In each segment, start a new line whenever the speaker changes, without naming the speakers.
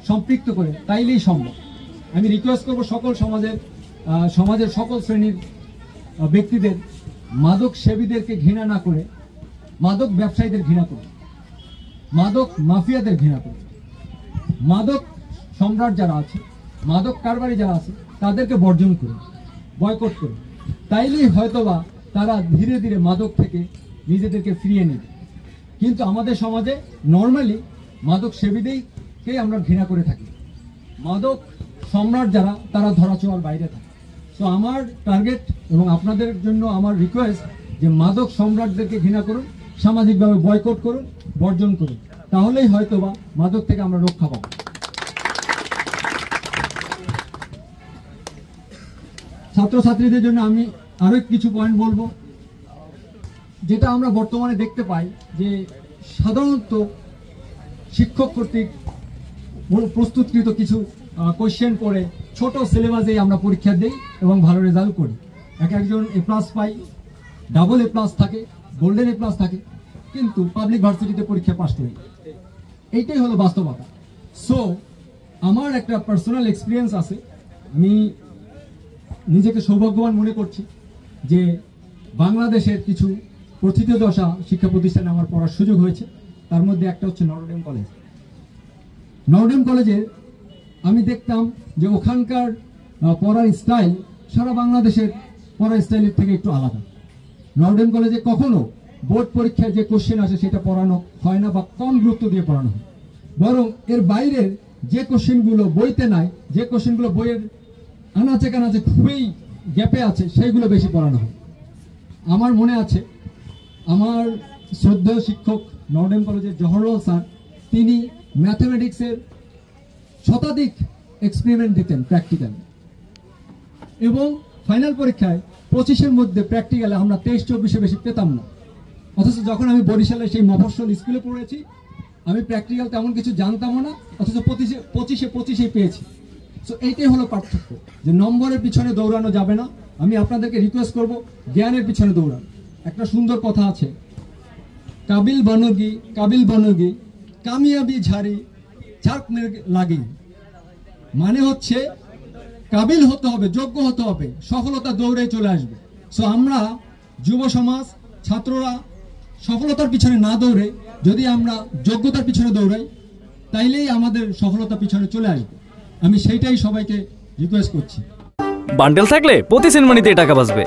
সম্পৃক্ত করে তাইলেই সম্ভব। আমি রিকোয়েস্ট করব সকল সমাজের সকল শ্রেণীর ব্যক্তিদের মাদক সেবীদেরকে ঘৃণা না করে মাদক ব্যবসায়ীদের ঘৃণা করে, মাদক মাফিয়াদের ঘৃণা করে, মাদক সম্রাট যারা আছে, মাদক কারবারি যারা আছে তাদেরকে বর্জন করে, বয়কট করে, তাইলেই হয়তোবা তারা ধীরে ধীরে মাদক থেকে নিজেদেরকে ফিরিয়ে নেবে। কিন্তু আমাদের সমাজে নর্মালি মাদক সেবীদেরকেই আমরা ঘৃণা করে থাকি, মাদক সম্রাট যারা তারা ধরাছোঁয়ার বাইরে থাকে। তো আমার টার্গেট এবং আপনাদের জন্য আমার রিকোয়েস্ট যে মাদক সম্রাটদেরকে ঘৃণা করুন, সামাজিকভাবে বয়কট করুন, বর্জন করুন, তাহলেই হয়তোবা মাদক থেকে আমরা রক্ষা পাবো। ছাত্রছাত্রীদের জন্য আমি আরো কিছু পয়েন্ট বলবো, যেটা আমরা বর্তমানে দেখতে পাই যে সাধারণত শিক্ষক কর্তৃক প্রস্তুতকৃত কিছু কোশ্চেন করে ছোট সিলেবাসেই আমরা পরীক্ষা দিই এবং ভালো রেজাল্ট করি। একজন A+ পাই, AA+ থাকে, গোল্ডেন A+ থাকে, কিন্তু পাবলিক ভার্সিটিতে পরীক্ষা পাস করি। এইটাই হলো বাস্তবতা। সো আমার একটা পার্সোনাল এক্সপিরিয়েন্স আছে, আমি নিজেকে সৌভাগ্যবান মনে করছি যে বাংলাদেশের কিছু প্রথিতযশা শিক্ষা প্রতিষ্ঠানে আমার পড়ার সুযোগ হয়েছে। তার মধ্যে একটা হচ্ছে নটরডেম কলেজ। নটরডেম কলেজে আমি দেখতাম যে ওখানকার পড়ার স্টাইল সারা বাংলাদেশের পড়ার স্টাইলের থেকে একটু আলাদা। নটরডেম কলেজে কখনো বোর্ড পরীক্ষায় যে কোশ্চেন আসে সেটা পড়ানো হয় না বা কম গুরুত্ব দিয়ে পড়ানো হয়, বরং এর বাইরের যে কোশ্চেনগুলো বইতে নাই, যে কোশ্চেনগুলো বইয়ের আনাচে কানাচে খুবই গ্যাপে আছে, সেইগুলো বেশি পড়ানো হয়। আমার মনে আছে আমার শ্রদ্ধেয় শিক্ষক নটরডেম কলেজের জওহরলাল স্যার, তিনি ম্যাথমেটিক্সের শতাধিক এক্সপেরিমেন্ট দিতেন প্র্যাকটিক্যাল, এবং ফাইনাল পরীক্ষায় 25-এর মধ্যে প্র্যাকটিক্যালে আমরা 23-24 বেশি পেতাম না। অথচ যখন আমি বরিশালে সেই মফস্বল স্কুলে পড়েছি, আমি প্র্যাকটিক্যাল তেমন কিছু জানতামও না, অথচ 25-এ পেয়েছি। সো এইটাই হলো পার্থক্য, যে নম্বরের পিছনে দৌড়ানো যাবে না। আমি আপনাদেরকে রিকোয়েস্ট করব জ্ঞানের পিছনে দৌড়ান। একটা সুন্দর কথা আছে, কাবিল বনগি কামিয়াবি ঝাড়ি ঝাড়ক লাগি, মানে হচ্ছে কাবিল হতে হবে, যোগ্য হতে হবে, সফলতা দৌড়ে চলে আসবে। সো আমরা যুব সমাজ, ছাত্ররা সফলতার পিছনে না দৌড়ে যদি আমরা যোগ্যতার পিছনে দৌড়াই, তাইলেই আমাদের সফলতা পিছনে চলে আসবে। আমি সেইটাই সবাইকে রিকোয়েস্ট করছি।
বান্ডেল থাকলে প্রতি সেনমানিতে টাকা বাঁচবে।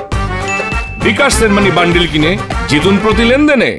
বিকাশ সেনমানি বান্ডেল কিনে জিতুন প্রতি লেনদেনে।